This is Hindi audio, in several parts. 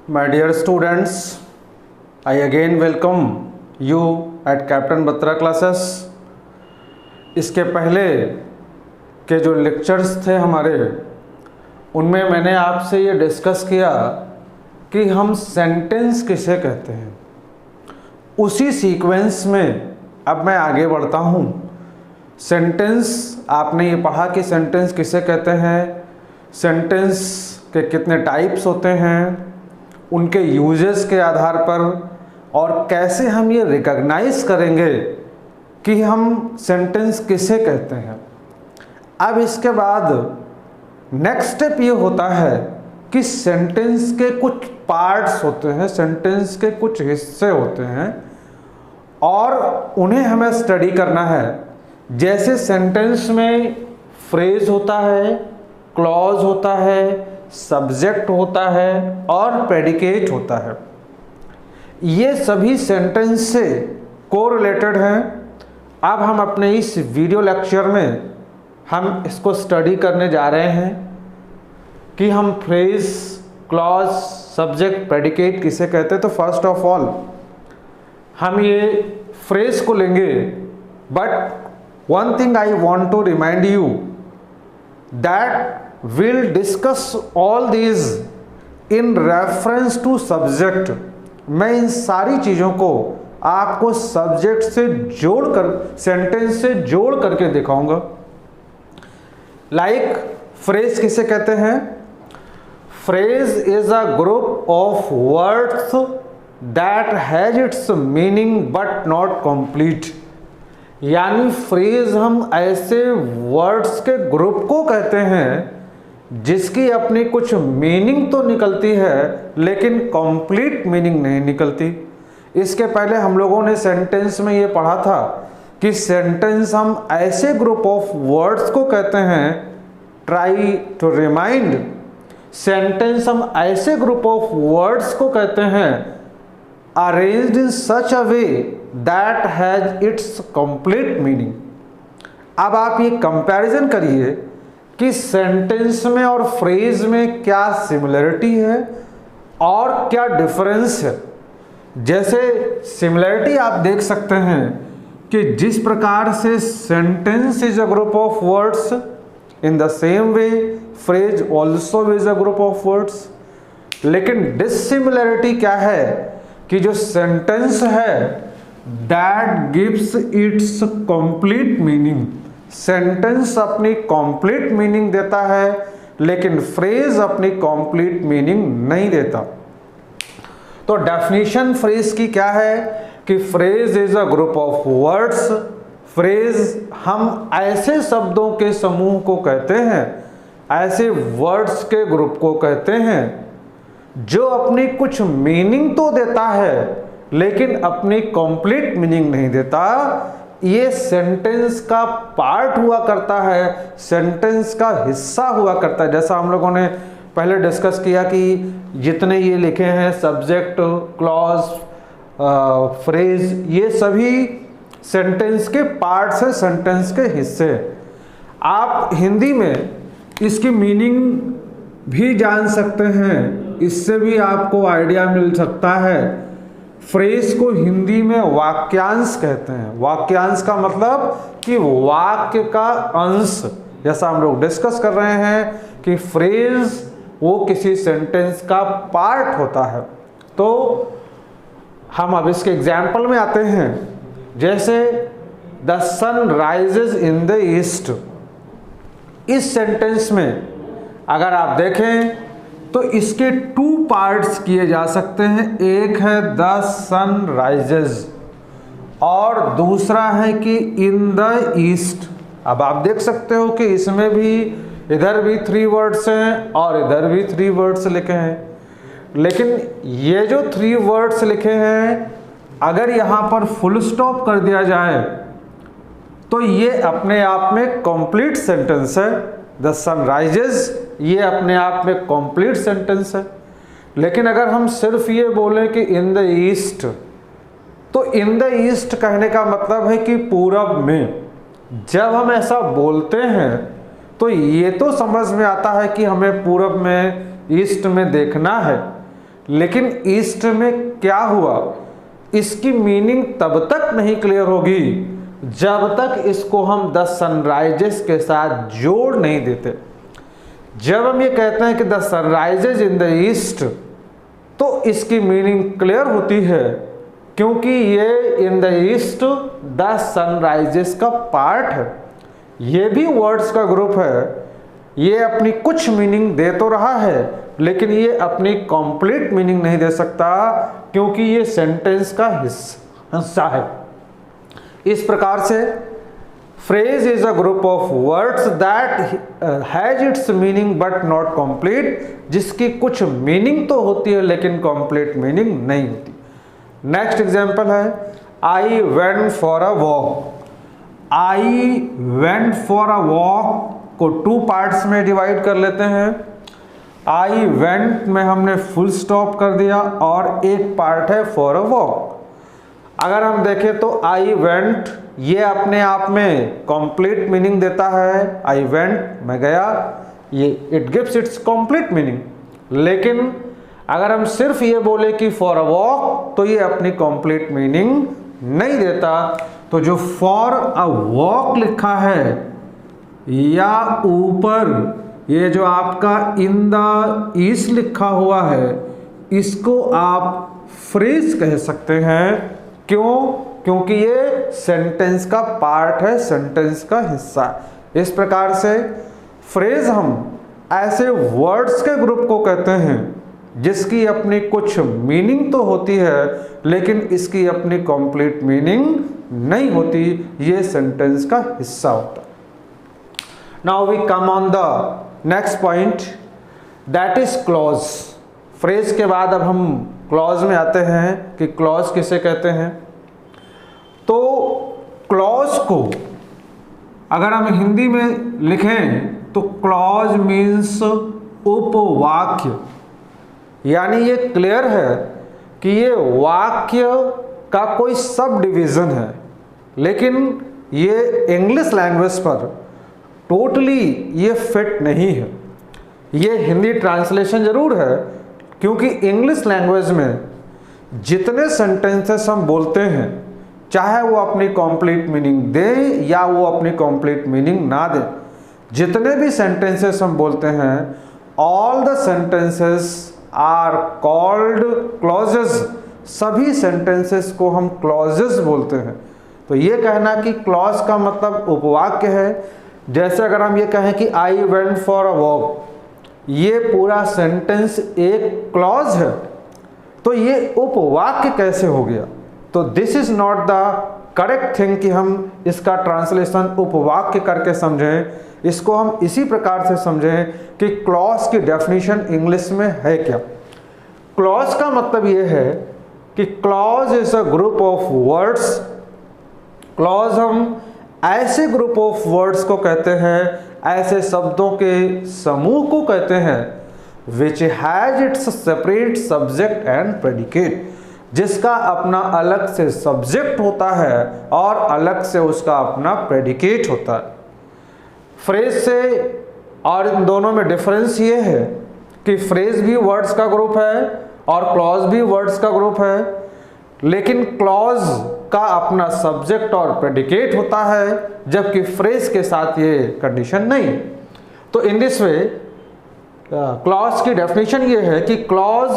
My dear students, I again welcome you at Captain Batra classes. इसके पहले के जो लेक्चर्स थे हमारे, उनमें मैंने आपसे ये डिस्कस किया कि हम सेंटेंस किसे कहते हैं। उसी सीक्वेंस में अब मैं आगे बढ़ता हूँ। सेंटेंस आपने ये पढ़ा कि सेंटेंस किसे कहते हैं, सेंटेंस के कितने टाइप्स होते हैं, उनके यूजेस के आधार पर, और कैसे हम ये रिकॉग्नाइज करेंगे कि हम सेंटेंस किसे कहते हैं। अब इसके बाद नेक्स्ट स्टेप ये होता है कि सेंटेंस के कुछ पार्ट्स होते हैं, सेंटेंस के कुछ हिस्से होते हैं और उन्हें हमें स्टडी करना है। जैसे सेंटेंस में फ्रेज होता है, क्लॉज होता है, सब्जेक्ट होता है और प्रेडिकेट होता है। ये सभी सेंटेंस से कोरिलेटेड हैं। अब हम अपने इस वीडियो लेक्चर में हम इसको स्टडी करने जा रहे हैं कि हम फ्रेज, क्लॉज, सब्जेक्ट, प्रेडिकेट किसे कहते हैं। तो फर्स्ट ऑफ ऑल हम ये फ्रेज को लेंगे, but one thing I want to remind you that we'll discuss all these in reference to subject. मैं इन सारी चीज़ों को आपको सब्जेक्ट से जोड़कर, सेंटेंस से जोड़ करके दिखाऊंगा। लाइक फ्रेज किसे कहते हैं? Phrase is a group of words that has its meaning but not complete. यानी फ्रेज हम ऐसे वर्ड्स के ग्रुप को कहते हैं जिसकी अपनी कुछ मीनिंग तो निकलती है लेकिन कंप्लीट मीनिंग नहीं निकलती। इसके पहले हम लोगों ने सेंटेंस में ये पढ़ा था कि सेंटेंस हम ऐसे ग्रुप ऑफ वर्ड्स को कहते हैं, ट्राई टू रिमाइंड, सेंटेंस हम ऐसे ग्रुप ऑफ वर्ड्स को कहते हैं arranged in such a way that has its complete meaning। अब आप ये कंपैरिजन करिए कि सेंटेंस में और फ्रेज में क्या सिमिलरिटी है और क्या डिफरेंस है। जैसे सिमिलरिटी आप देख सकते हैं कि जिस प्रकार से sentence is a group of words, in the same way phrase also is a group of words. लेकिन डिसिमिलरिटी क्या है कि जो सेंटेंस है that gives it's complete meaning, sentence अपनी कंप्लीट मीनिंग देता है लेकिन फ्रेज अपनी कंप्लीट मीनिंग नहीं देता। तो डेफिनेशन फ्रेज की क्या है कि phrase is a group of words. Phrase हम ऐसे शब्दों के समूह को कहते हैं, ऐसे वर्ड्स के ग्रुप को कहते हैं जो अपनी कुछ मीनिंग तो देता है लेकिन अपनी कंप्लीट मीनिंग नहीं देता। ये सेंटेंस का पार्ट हुआ करता है, सेंटेंस का हिस्सा हुआ करता है। जैसा हम लोगों ने पहले डिस्कस किया कि जितने ये लिखे हैं सब्जेक्ट, क्लॉज, फ्रेज, ये सभी सेंटेंस के पार्ट्स हैं, सेंटेंस के हिस्से। आप हिंदी में इसकी मीनिंग भी जान सकते हैं, इससे भी आपको आइडिया मिल सकता है। फ्रेज को हिंदी में वाक्यांश कहते हैं। वाक्यांश का मतलब कि वाक्य का अंश। जैसा हम लोग डिस्कस कर रहे हैं कि फ्रेज वो किसी सेंटेंस का पार्ट होता है। तो हम अब इसके एग्जाम्पल में आते हैं। जैसे the sun rises in the east. इस सेंटेंस में अगर आप देखें तो इसके टू पार्ट्स किए जा सकते हैं। एक है द सन राइजेज और दूसरा है कि इन द ईस्ट। अब आप देख सकते हो कि इसमें भी इधर भी 3 वर्ड्स हैं और इधर भी 3 वर्ड्स लिखे हैं। लेकिन ये जो 3 वर्ड्स लिखे हैं, अगर यहाँ पर फुल स्टॉप कर दिया जाए तो ये अपने आप में कंप्लीट सेंटेंस है। द सन राइजेज ये अपने आप में कंप्लीट सेंटेंस है। लेकिन अगर हम सिर्फ ये बोलें कि इन द ईस्ट, तो इन द ईस्ट कहने का मतलब है कि पूरब में। जब हम ऐसा बोलते हैं तो ये तो समझ में आता है कि हमें पूरब में, ईस्ट में देखना है। लेकिन ईस्ट में क्या हुआ, इसकी मीनिंग तब तक नहीं क्लियर होगी जब तक इसको हम द सनराइजेस के साथ जोड़ नहीं देते। जब हम ये कहते हैं कि the sunrises in the east, तो इसकी मीनिंग क्लियर होती है, क्योंकि ये इन द ईस्ट द सनराइजेस का पार्ट है। ये भी वर्ड्स का ग्रुप है, ये अपनी कुछ मीनिंग दे तो रहा है लेकिन ये अपनी कंप्लीट मीनिंग नहीं दे सकता, क्योंकि ये सेंटेंस का हिस्सा है। इस प्रकार से phrase is a group of words that has its meaning but not complete, जिसकी कुछ मीनिंग तो होती है लेकिन कंप्लीट मीनिंग नहीं होती। नेक्स्ट एग्जांपल है I went for a walk. I went for a walk को टू पार्ट्स में डिवाइड कर लेते हैं। आई वेंट में हमने फुल स्टॉप कर दिया और एक पार्ट है फॉर अ वॉक। अगर हम देखें तो आई वेंट ये अपने आप में कंप्लीट मीनिंग देता है, आई वेंट मैं गया, ये it gives it's complete meaning. लेकिन अगर हम सिर्फ ये बोले कि फॉर अ वॉक, तो ये अपनी कंप्लीट मीनिंग नहीं देता। तो जो फॉर अ वॉक लिखा है या ऊपर ये जो आपका इन द ईस्ट लिखा हुआ है, इसको आप फ्रेज कह सकते हैं। क्यों? क्योंकि ये सेंटेंस का पार्ट है, सेंटेंस का हिस्सा। इस प्रकार से फ्रेज हम ऐसे वर्ड्स के ग्रुप को कहते हैं जिसकी अपनी कुछ मीनिंग तो होती है लेकिन इसकी अपनी कंप्लीट मीनिंग नहीं होती, ये सेंटेंस का हिस्सा होता है। Now we come on the next point, that is clause. Phrase के बाद अब हम क्लॉज में आते हैं कि क्लॉज किसे कहते हैं। तो क्लॉज को अगर हम हिंदी में लिखें तो क्लॉज मीन्स उपवाक्य, यानी ये क्लियर है कि ये वाक्य का कोई सब डिवीजन है। लेकिन ये इंग्लिश लैंग्वेज पर टोटली ये फिट नहीं है। ये हिंदी ट्रांसलेशन जरूर है, क्योंकि इंग्लिश लैंग्वेज में जितने सेंटेंसेस हम बोलते हैं, चाहे वो अपनी कंप्लीट मीनिंग दे या वो अपनी कंप्लीट मीनिंग ना दे, जितने भी सेंटेंसेस हम बोलते हैं, all the sentences are called clauses. सभी सेंटेंसेस को हम क्लॉजेस बोलते हैं। तो ये कहना कि क्लॉज का मतलब उपवाक्य है, जैसे अगर हम ये कहें कि आई वेंट फॉर अ वॉक, ये पूरा सेंटेंस एक क्लॉज है, तो ये उपवाक्य कैसे हो गया? तो this is not the correct thing कि हम इसका ट्रांसलेशन उपवाक्य करके समझें। इसको हम इसी प्रकार से समझें कि क्लॉज की डेफिनेशन इंग्लिश में है क्या। क्लॉज का मतलब ये है कि clause is a group of words. Clause हम ऐसे ग्रुप ऑफ वर्ड्स को कहते हैं, ऐसे शब्दों के समूह को कहते हैं, which has its separate subject and predicate, जिसका अपना अलग से सब्जेक्ट होता है और अलग से उसका अपना प्रेडिकेट होता है। फ्रेज से और इन दोनों में डिफरेंस ये है कि फ्रेज भी वर्ड्स का ग्रुप है और क्लॉज भी वर्ड्स का ग्रुप है, लेकिन क्लॉज का अपना सब्जेक्ट और प्रेडिकेट होता है, जबकि फ्रेज के साथ ये कंडीशन नहीं। तो इन दिस वे क्लॉज की डेफिनेशन ये है कि क्लॉज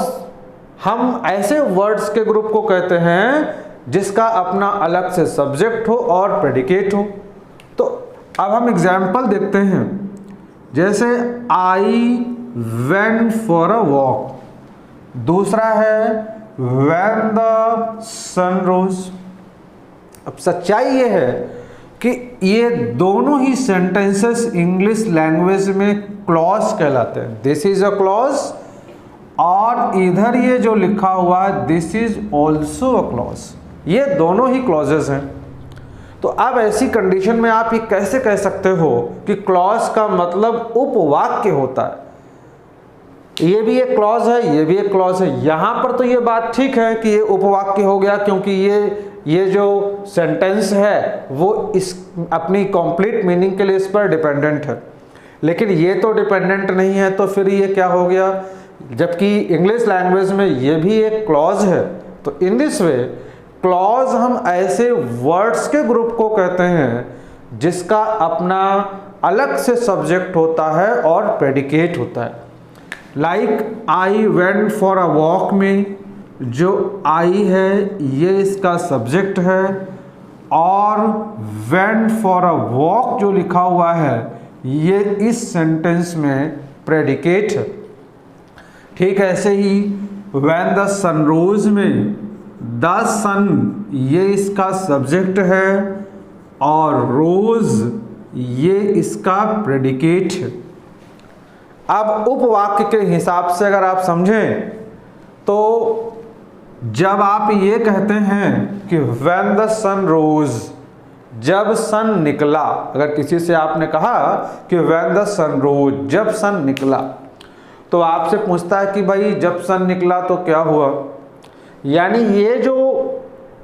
हम ऐसे वर्ड्स के ग्रुप को कहते हैं जिसका अपना अलग से सब्जेक्ट हो और प्रेडिकेट हो। तो अब हम एग्जाम्पल देखते हैं, जैसे आई वेंट फॉर अ वॉक, दूसरा है व्हेन द सन रोज। अब सच्चाई ये है कि ये दोनों ही सेंटेंसेस इंग्लिश लैंग्वेज में क्लॉज कहलाते हैं। दिस इज अ क्लॉज, और इधर ये जो लिखा हुआ है this is also a clause, ये दोनों ही क्लॉजेस हैं। तो अब ऐसी कंडीशन में आप ये कैसे कह सकते हो कि क्लॉज का मतलब उपवाक्य होता है? ये भी एक क्लॉज है, ये भी एक क्लॉज है। यहाँ पर तो ये बात ठीक है कि ये उपवाक्य हो गया, क्योंकि ये जो सेंटेंस है वो इस अपनी कंप्लीट मीनिंग के लिए इस पर डिपेंडेंट है। लेकिन ये तो डिपेंडेंट नहीं है, तो फिर ये क्या हो गया जबकि इंग्लिश लैंग्वेज में ये भी एक क्लॉज है। तो इन दिस वे क्लॉज हम ऐसे वर्ड्स के ग्रुप को कहते हैं जिसका अपना अलग से सब्जेक्ट होता है और प्रेडिकेट होता है। Like I went for a walk में जो आई है ये इसका सब्जेक्ट है, और वेंट फॉर अ वॉक जो लिखा हुआ है ये इस सेंटेंस में प्रेडिकेट है। ठीक ऐसे ही व्हेन द सन रोज में द सन ये इसका सब्जेक्ट है और रोज ये इसका प्रेडिकेट है। अब उपवाक्य के हिसाब से अगर आप समझें तो जब आप ये कहते हैं कि व्हेन द सन रोज, जब सन निकला, अगर किसी से आपने कहा कि व्हेन द सन रोज, जब सन निकला, तो आपसे पूछता है कि भाई जब सन निकला तो क्या हुआ। यानी ये जो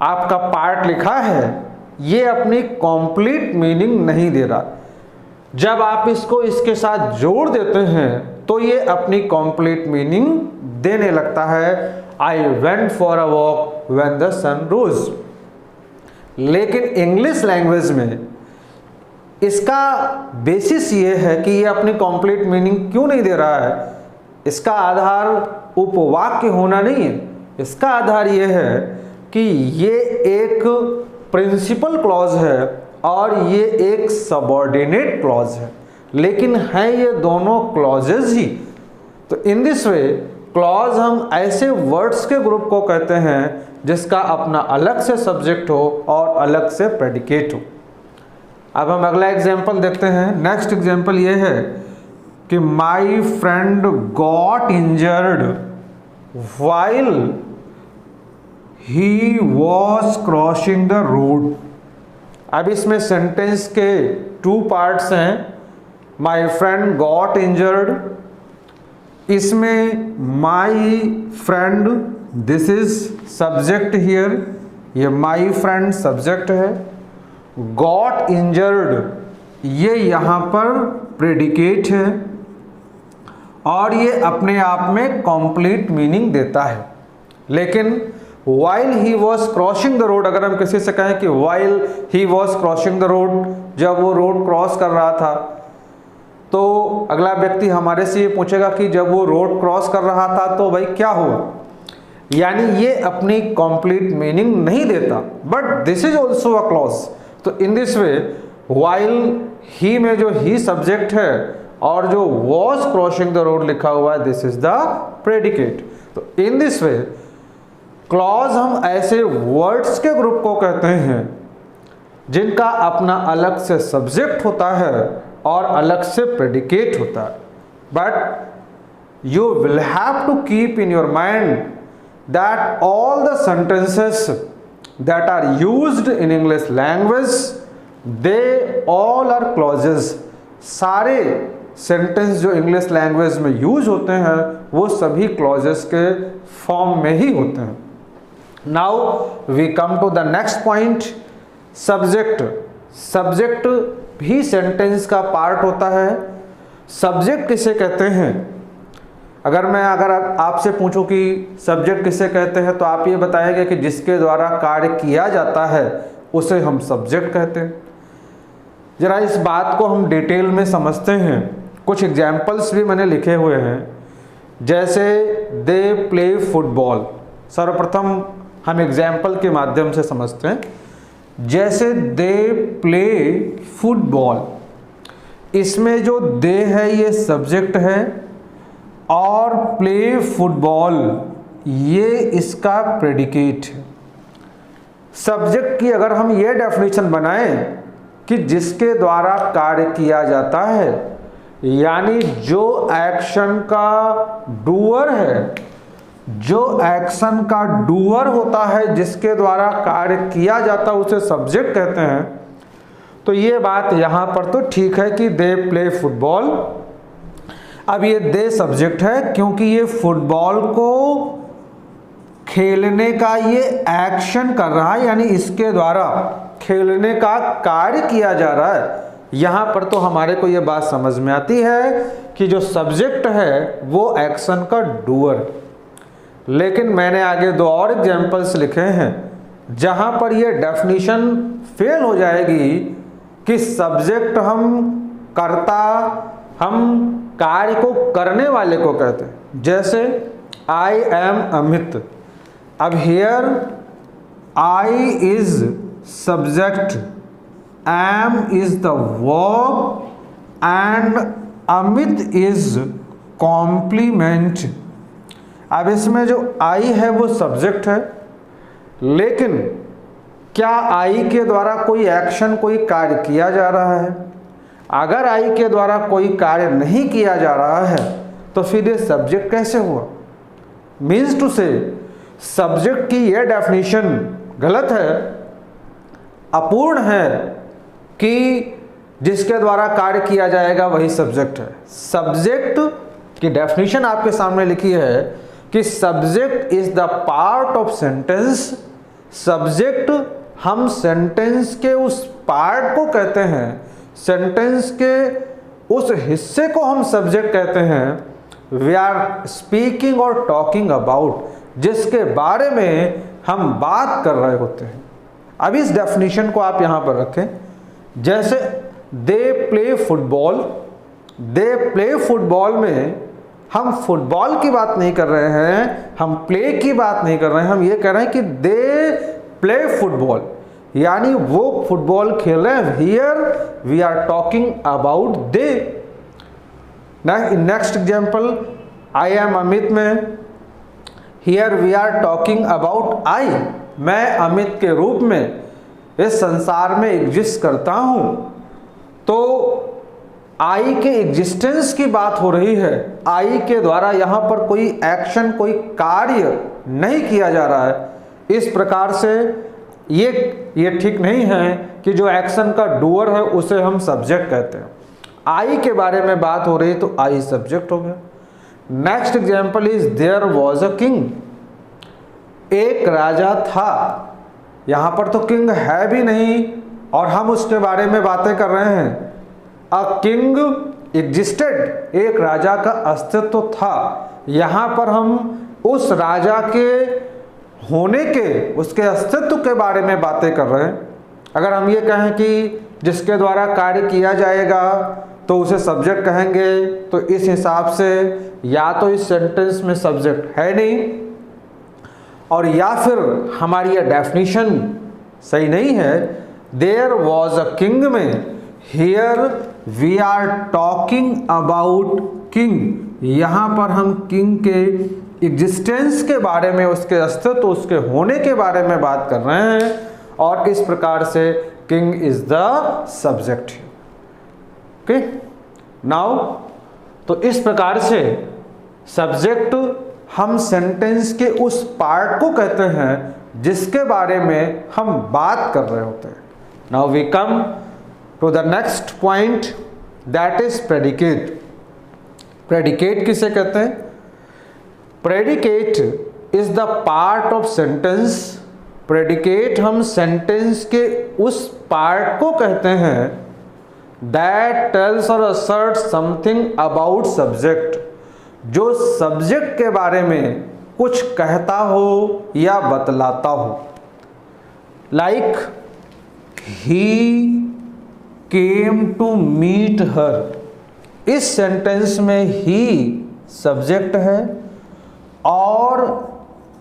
आपका पार्ट लिखा है ये अपनी कंप्लीट मीनिंग नहीं दे रहा। जब आप इसको इसके साथ जोड़ देते हैं तो ये अपनी कंप्लीट मीनिंग देने लगता है। I went for a walk when the sun rose. लेकिन इंग्लिश लैंग्वेज में इसका बेसिस ये है कि ये अपनी कंप्लीट मीनिंग क्यों नहीं दे रहा है। इसका आधार उपवाक्य होना नहीं है, इसका आधार ये है कि ये एक प्रिंसिपल क्लॉज है और ये एक सबऑर्डिनेट क्लॉज है, लेकिन है ये दोनों क्लॉजेज ही। तो इन दिस वे क्लॉज हम ऐसे वर्ड्स के ग्रुप को कहते हैं जिसका अपना अलग से सब्जेक्ट हो और अलग से प्रेडिकेट हो। अब हम अगला एग्जाम्पल देखते हैं। नेक्स्ट एग्जाम्पल ये है कि my friend got injured while he was crossing the road. अब इसमें सेंटेंस के 2 पार्ट्स हैं। माई फ्रेंड गॉट इंजर्ड, इसमें my friend this is subject here, ये माई फ्रेंड सब्जेक्ट है। गॉट इंजर्ड ये यहाँ पर प्रेडिकेट है और ये अपने आप में कंप्लीट मीनिंग देता है। लेकिन while he was crossing the road, अगर हम किसी से कहें कि while he was crossing the road, जब वो रोड क्रॉस कर रहा था, तो अगला व्यक्ति हमारे से ये पूछेगा कि जब वो रोड क्रॉस कर रहा था तो भाई क्या हुआ। यानी ये अपनी कंप्लीट मीनिंग नहीं देता, but this is also a clause. तो in this way while he में जो ही सब्जेक्ट है और जो was क्रॉसिंग द रोड लिखा हुआ है दिस इज द प्रेडिकेट। तो इन दिस वे क्लॉज हम ऐसे वर्ड्स के ग्रुप को कहते हैं जिनका अपना अलग से सब्जेक्ट होता है और अलग से प्रेडिकेट होता है। But you will have to keep in your mind that all the sentences that are used in English language they all are clauses. सारे सेंटेंस जो इंग्लिश लैंग्वेज में यूज होते हैं वो सभी क्लॉजेस के फॉर्म में ही होते हैं। Now we come to the next point, subject. Subject भी सेंटेंस का पार्ट होता है। सब्जेक्ट किसे कहते हैं? अगर आपसे पूछूं कि सब्जेक्ट किसे कहते हैं तो आप ये बताएंगे कि जिसके द्वारा कार्य किया जाता है उसे हम सब्जेक्ट कहते हैं। जरा इस बात को हम डिटेल में समझते हैं। कुछ एग्जाम्पल्स भी मैंने लिखे हुए हैं, जैसे दे प्ले फुटबॉल। सर्वप्रथम हम एग्जाम्पल के माध्यम से समझते हैं। जैसे दे प्ले फुटबॉल, इसमें जो दे है ये सब्जेक्ट है और प्ले फुटबॉल ये इसका प्रेडिकेट है। सब्जेक्ट की अगर हम ये डेफिनेशन बनाएं कि जिसके द्वारा कार्य किया जाता है, यानी जो एक्शन का डूअर है, जो एक्शन का डूअर होता है जिसके द्वारा कार्य किया जाता है उसे सब्जेक्ट कहते हैं। तो ये बात यहाँ पर तो ठीक है कि दे प्ले फुटबॉल। अब ये दे सब्जेक्ट है क्योंकि ये फुटबॉल को खेलने का ये एक्शन कर रहा है, यानी इसके द्वारा खेलने का कार्य किया जा रहा है। यहाँ पर तो हमारे को ये बात समझ में आती है कि जो सब्जेक्ट है वो एक्शन का डूअर। लेकिन मैंने आगे दो और एग्जाम्पल्स लिखे हैं जहाँ पर ये डेफिनेशन फेल हो जाएगी कि सब्जेक्ट हम कर्ता, हम कार्य को करने वाले को कहते हैं। जैसे आई एम अमित, अब here I is subject, am is the verb and Amit is complement. अब इसमें जो आई है वो सब्जेक्ट है, लेकिन क्या आई के द्वारा कोई एक्शन, कोई कार्य किया जा रहा है? अगर आई के द्वारा कोई कार्य नहीं किया जा रहा है तो फिर ये सब्जेक्ट कैसे हुआ? मीन्स टू से सब्जेक्ट की यह डेफिनेशन गलत है, अपूर्ण है कि जिसके द्वारा कार्य किया जाएगा वही सब्जेक्ट है। सब्जेक्ट की डेफिनेशन आपके सामने लिखी है कि subject is the part of sentence. Subject हम सेंटेंस के उस पार्ट को कहते हैं, सेंटेंस के उस हिस्से को हम सब्जेक्ट कहते हैं। वी आर स्पीकिंग और टॉकिंग अबाउट, जिसके बारे में हम बात कर रहे होते हैं। अब इस डेफिनेशन को आप यहां पर रखें। जैसे they play football, they play football में हम फुटबॉल की बात नहीं कर रहे हैं, हम प्ले की बात नहीं कर रहे हैं, हम ये कह रहे हैं कि दे प्ले फुटबॉल, यानी वो फुटबॉल खेल रहे हैं। Here we are talking about they. Next example I am Amit में here we are talking about I. मैं अमित के रूप में इस संसार में एग्जिस्ट करता हूं, तो आई के एग्जिस्टेंस की बात हो रही है। आई के द्वारा यहाँ पर कोई एक्शन, कोई कार्य नहीं किया जा रहा है। इस प्रकार से ये ठीक नहीं है कि जो एक्शन का डूअर है उसे हम सब्जेक्ट कहते हैं। आई के बारे में बात हो रही है तो आई सब्जेक्ट हो गया। Next example is there was a king. एक राजा था। यहाँ पर तो किंग है भी नहीं और हम उसके बारे में बातें कर रहे हैं। अ किंग एग्जिस्टेड, एक राजा का अस्तित्व था। यहाँ पर हम उस राजा के होने के, उसके अस्तित्व के बारे में बातें कर रहे हैं। अगर हम ये कहें कि जिसके द्वारा कार्य किया जाएगा तो उसे सब्जेक्ट कहेंगे, तो इस हिसाब से या तो इस सेंटेंस में सब्जेक्ट है नहीं, और या फिर हमारी यह डेफिनेशन सही नहीं है। देयर वॉज अ किंग में here we are talking about king. यहाँ पर हम किंग के एग्जिस्टेंस के बारे में, उसके अस्तित्व, उसके होने के बारे में बात कर रहे हैं, और इस प्रकार से king is the subject. Okay, now तो इस प्रकार से सब्जेक्ट हम सेंटेंस के उस पार्ट को कहते हैं जिसके बारे में हम बात कर रहे होते हैं। Now we come to the next point, that is predicate. Predicate किसे कहते हैं? Predicate is the part of sentence. Predicate हम सेंटेंस के उस पार्ट को कहते हैं दैट टेल्स और असर्ट समथिंग अबाउट सब्जेक्ट, जो सब्जेक्ट के बारे में कुछ कहता हो या बतलाता हो। Like he came to meet her. इस सेंटेंस में ही सब्जेक्ट है और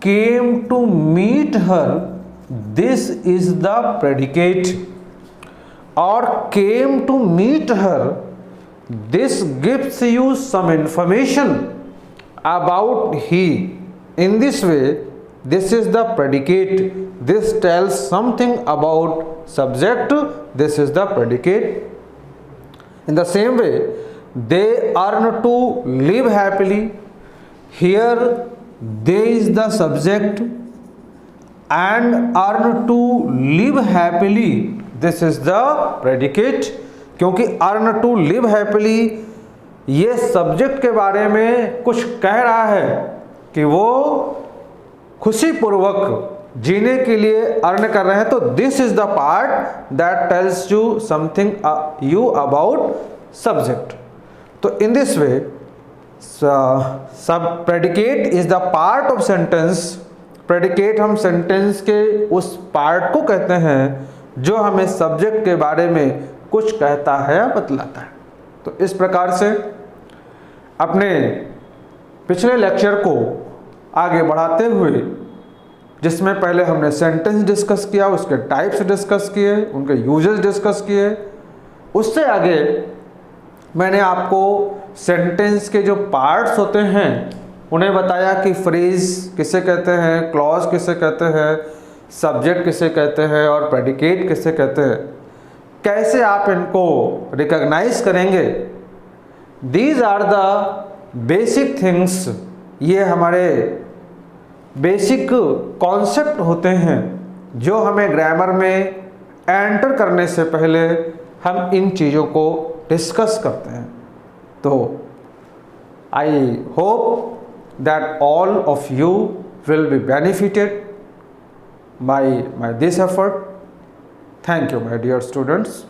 came to meet her this is the predicate. और came to meet her this gives you some information about he. In this way, this is the predicate. This tells something about subject. This is the predicate. In the same way, they earn to live happily. Here, they is the subject, and earn to live happily. This is the predicate. क्योंकि अर्न टू लिव हैप्पीली ये सब्जेक्ट के बारे में कुछ कह रहा है कि वो खुशी पूर्वक जीने के लिए अर्न कर रहे हैं, तो this is the part that tells you something you about subject. तो इन दिस वे सब predicate is the part of sentence. Predicate हम सेंटेंस के उस पार्ट को कहते हैं जो हमें सब्जेक्ट के बारे में कुछ कहता है या बतलाता है। तो इस प्रकार से अपने पिछले लेक्चर को आगे बढ़ाते हुए, जिसमें पहले हमने सेंटेंस डिस्कस किया, उसके टाइप्स डिस्कस किए, उनके यूजेस डिस्कस किए, उससे आगे मैंने आपको सेंटेंस के जो पार्ट्स होते हैं उन्हें बताया कि फ्रेज किसे कहते हैं, क्लॉज किसे कहते हैं, सब्जेक्ट किसे कहते हैं और प्रेडिकेट किसे कहते हैं, कैसे आप इनको रिकॉग्नाइज करेंगे। These are the basic things, ये हमारे बेसिक कॉन्सेप्ट होते हैं जो हमें ग्रामर में एंटर करने से पहले हम इन चीज़ों को डिस्कस करते हैं। तो I hope that all of you will be benefited by this effort. Thank you, my dear students.